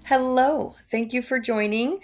Hello, thank you for joining.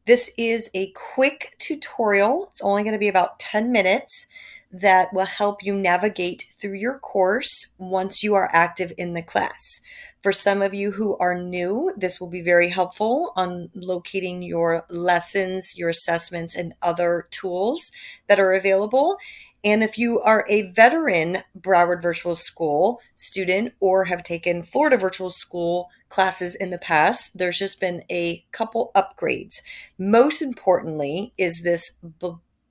This is a quick tutorial. It's only going to be about 10 minutes that will help you navigate through your course once you are active in the class. For some of you who are new, this will be very helpful on locating your lessons, your assessments, and other tools that are available. And if you are a veteran Broward Virtual School student or have taken Florida Virtual School classes in the past, there's just been a couple upgrades. Most importantly is this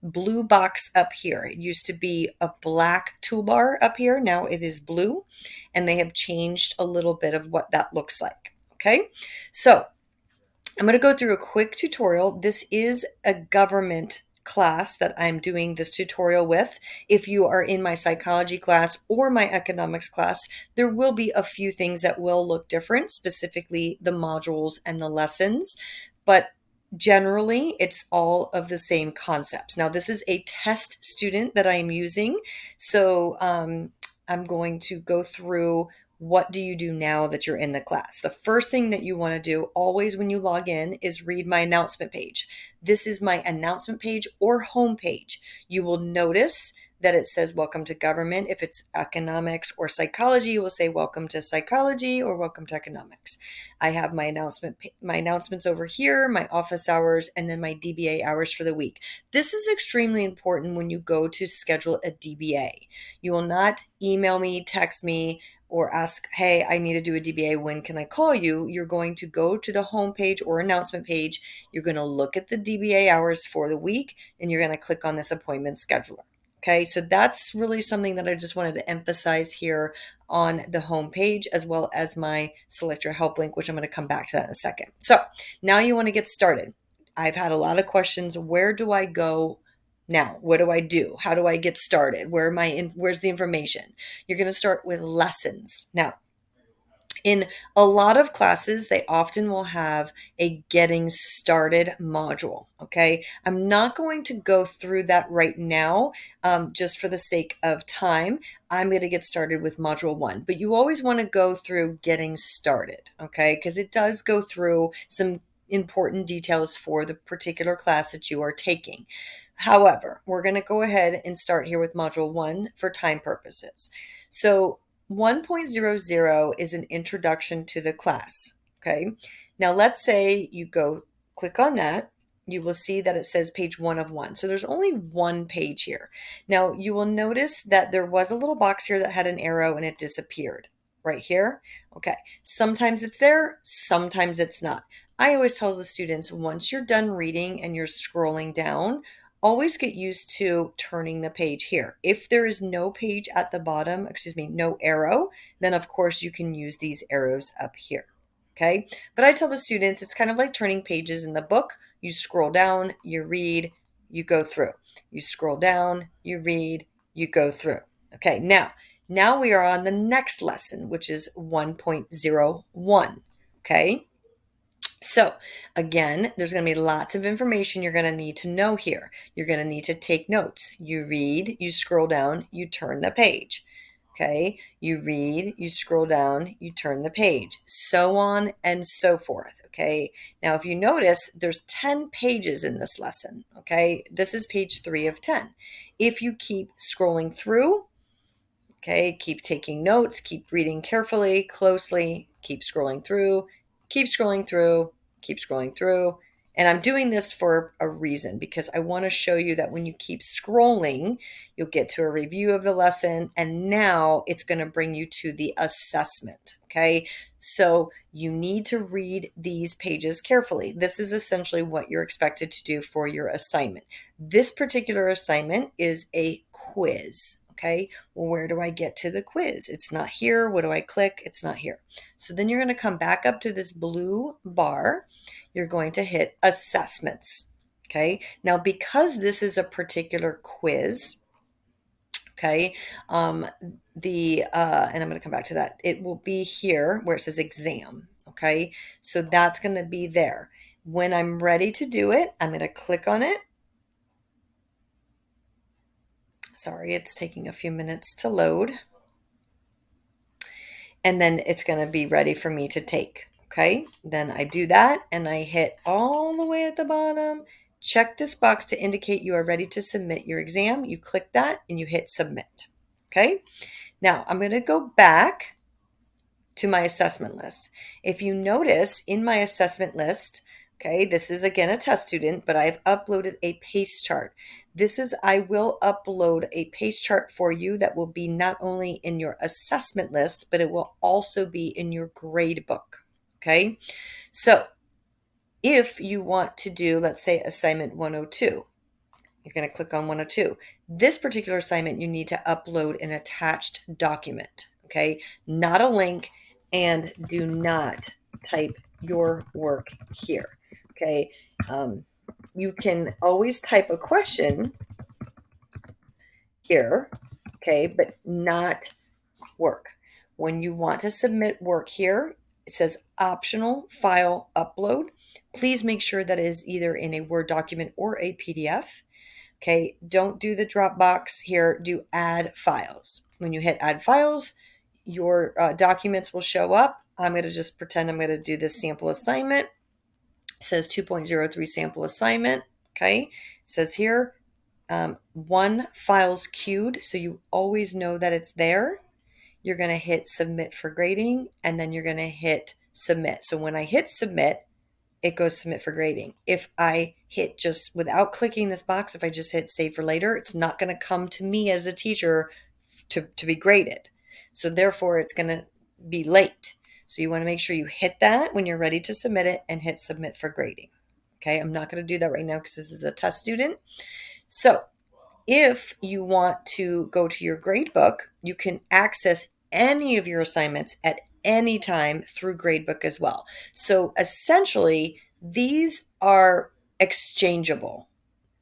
blue box up here. It used to be a black toolbar up here. Now it is blue, and they have changed a little bit of what that looks like. Okay, so I'm going to go through a quick tutorial. This is a government class that I'm doing this tutorial with. If you are in my psychology class or my economics class, there will be a few things that will look different, specifically the modules and the lessons, but generally it's all of the same concepts. Now, this is a test student that I am using, so I'm going to go through what do you do now that you're in the class? The first thing that you want to do always when you log in is read my announcement page. This is my announcement page or home page. You will notice that it says welcome to government. If it's economics or psychology, you will say welcome to psychology or welcome to economics. I have my announcements over here, my office hours, and then my DBA hours for the week. This is extremely important when you go to schedule a DBA. You will not email me, text me, or ask, hey, I need to do a DBA. When can I call you? You're going to go to the home page or announcement page. You're going to look at the DBA hours for the week, and you're going to click on this appointment scheduler. Okay, so that's really something that I just wanted to emphasize here on the home page, as well as my select your help link, which I'm going to come back to that in a second. So now you want to get started. I've had a lot of questions. Where do I go now? What do I do? How do I get started? Where's the information? You're going to start with lessons. Now, in a lot of classes, they often will have a getting started module. Okay. I'm not going to go through that right now, just for the sake of time. I'm going to get started with module 1, but you always want to go through getting started. Okay. Because it does go through some important details for the particular class that you are taking. However, we're going to go ahead and start here with module 1 for time purposes. So 1.00 is an introduction to the class. Okay. Now let's say you go click on that. You will see that it says page 1 of 1. So there's only one page here. Now you will notice that there was a little box here that had an arrow and it disappeared right here. Okay. Sometimes it's there, sometimes it's not. I always tell the students, once you're done reading and you're scrolling down, always get used to turning the page here. If there is no page at the bottom, no arrow, then of course you can use these arrows up here. Okay. But I tell the students it's kind of like turning pages in the book. You scroll down, you read, you go through. You scroll down, you read, you go through. Okay. Now we are on the next lesson, which is 1.01. Okay. So again, there's going to be lots of information you're going to need to know here. You're going to need to take notes. You read, you scroll down, you turn the page. Okay, you read, you scroll down, you turn the page, so on and so forth. Okay, now if you notice, there's 10 pages in this lesson. Okay, this is page 3 of 10. If you keep scrolling through, okay, keep taking notes, keep reading carefully, closely, keep scrolling through, keep scrolling through, keep scrolling through. And I'm doing this for a reason, because I want to show you that when you keep scrolling, you'll get to a review of the lesson, and now it's going to bring you to the assessment. Okay, so you need to read these pages carefully. This is essentially what you're expected to do for your assignment. This particular assignment is a quiz. Okay, well, where do I get to the quiz? It's not here. What do I click? It's not here. So then you're going to come back up to this blue bar. You're going to hit assessments. Okay, now because this is a particular quiz, okay, and I'm going to come back to that. It will be here where it says exam. Okay, so that's going to be there. When I'm ready to do it, I'm going to click on it. Sorry, it's taking a few minutes to load. And then it's going to be ready for me to take. Okay, then I do that and I hit all the way at the bottom. Check this box to indicate you are ready to submit your exam. You click that and you hit submit. Okay, now I'm going to go back to my assessment list. If you notice in my assessment list, okay, this is again a test student, but I've uploaded a pace chart. I will upload a pace chart for you that will be not only in your assessment list, but it will also be in your grade book. Okay, so if you want to do, let's say, assignment 102, you're going to click on 102. This particular assignment, you need to upload an attached document, okay? Not a link, and do not type your work here, okay? You can always type a question here, okay, but not work. When you want to submit work here, it says optional file upload. Please make sure that it is either in a Word document or a PDF. Okay, don't do the Dropbox here, do add files. When you hit add files, your documents will show up. I'm going to just pretend I'm going to do this sample assignment. It says 2.03 sample assignment. Okay, it says here, one file's queued, so you always know that it's there. You're going to hit submit for grading, and then you're going to hit submit. So when I hit submit, it goes submit for grading. If I hit just without clicking this box, if I just hit save for later, it's not going to come to me as a teacher to be graded. So therefore, it's going to be late. So you want to make sure you hit that when you're ready to submit it and hit submit for grading. Okay, I'm not going to do that right now because this is a test student. So if you want to go to your grade book, you can access any of your assignments at any time through Gradebook as well. So essentially, these are exchangeable.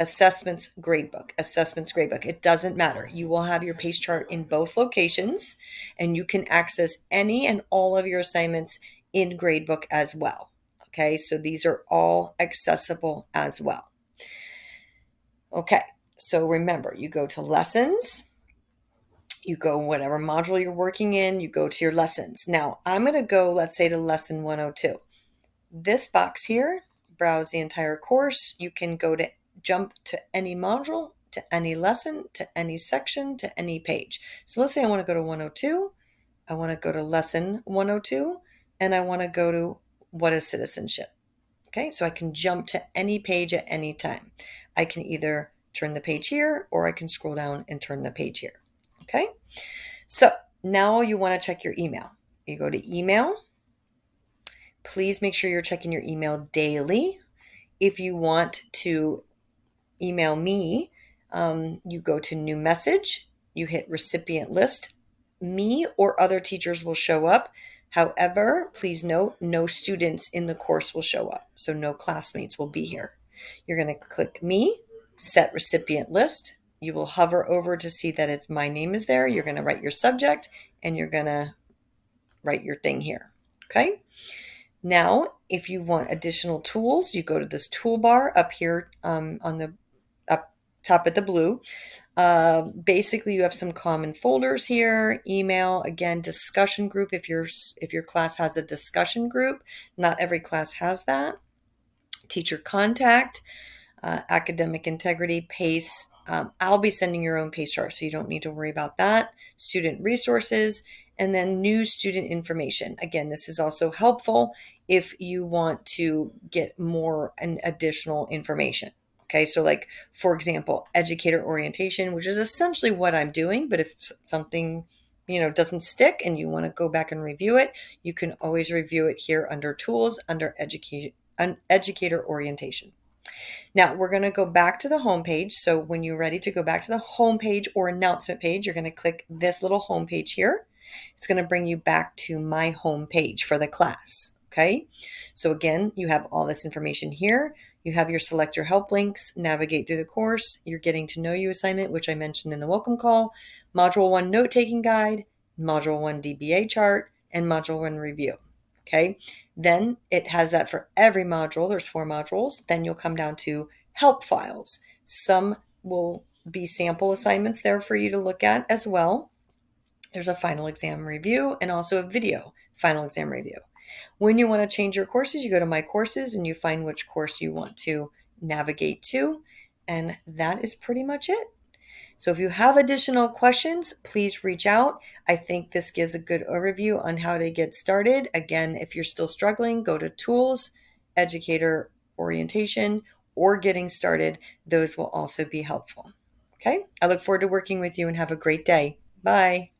Assessments Gradebook, assessments Gradebook. It doesn't matter. You will have your pace chart in both locations, and you can access any and all of your assignments in Gradebook as well. Okay, so these are all accessible as well. Okay, so remember, you go to lessons, you go whatever module you're working in, you go to your lessons. Now, I'm going to go, let's say, to lesson 102. This box here, browse the entire course. You can go to jump to any module, to any lesson, to any section, to any page. So let's say I want to go to 102. I want to go to lesson 102, and I want to go to what is citizenship. Okay, so I can jump to any page at any time. I can either turn the page here, or I can scroll down and turn the page here. Okay, so now you want to check your email. You go to email. Please make sure you're checking your email daily. If you want to email me, you go to new message, you hit recipient list. Me or other teachers will show up. However, please note, no students in the course will show up. So no classmates will be here. You're going to click me, set recipient list. You will hover over to see that it's my name is there. You're going to write your subject, and you're going to write your thing here. Okay. Now, if you want additional tools, you go to this toolbar up here on the up top at the blue. Basically, you have some common folders here. Email, again, discussion group. If your class has a discussion group, not every class has that. Teacher contact, academic integrity, PACE. I'll be sending your own PACE chart, so you don't need to worry about that. Student resources, and then new student information. Again, this is also helpful if you want to get more and additional information. Okay, so like, for example, educator orientation, which is essentially what I'm doing, but if something doesn't stick and you want to go back and review it, you can always review it here under tools, under educator orientation. Now we're going to go back to the home page. So when you're ready to go back to the home page or announcement page, you're going to click this little home page here. It's going to bring you back to my home page for the class. Okay. So again, you have all this information here. You have your select your help links, navigate through the course, your getting to know you assignment, which I mentioned in the welcome call, module 1 note-taking guide, module 1 DBA chart, and module 1 review. Okay. Then it has that for every module. There's 4 modules. Then you'll come down to help files. Some will be sample assignments there for you to look at as well. There's a final exam review and also a video final exam review. When you want to change your courses, you go to My Courses and you find which course you want to navigate to. And that is pretty much it. So if you have additional questions, please reach out. I think this gives a good overview on how to get started. Again, if you're still struggling, go to Tools, Educator Orientation, or Getting Started. Those will also be helpful. Okay, I look forward to working with you and have a great day. Bye.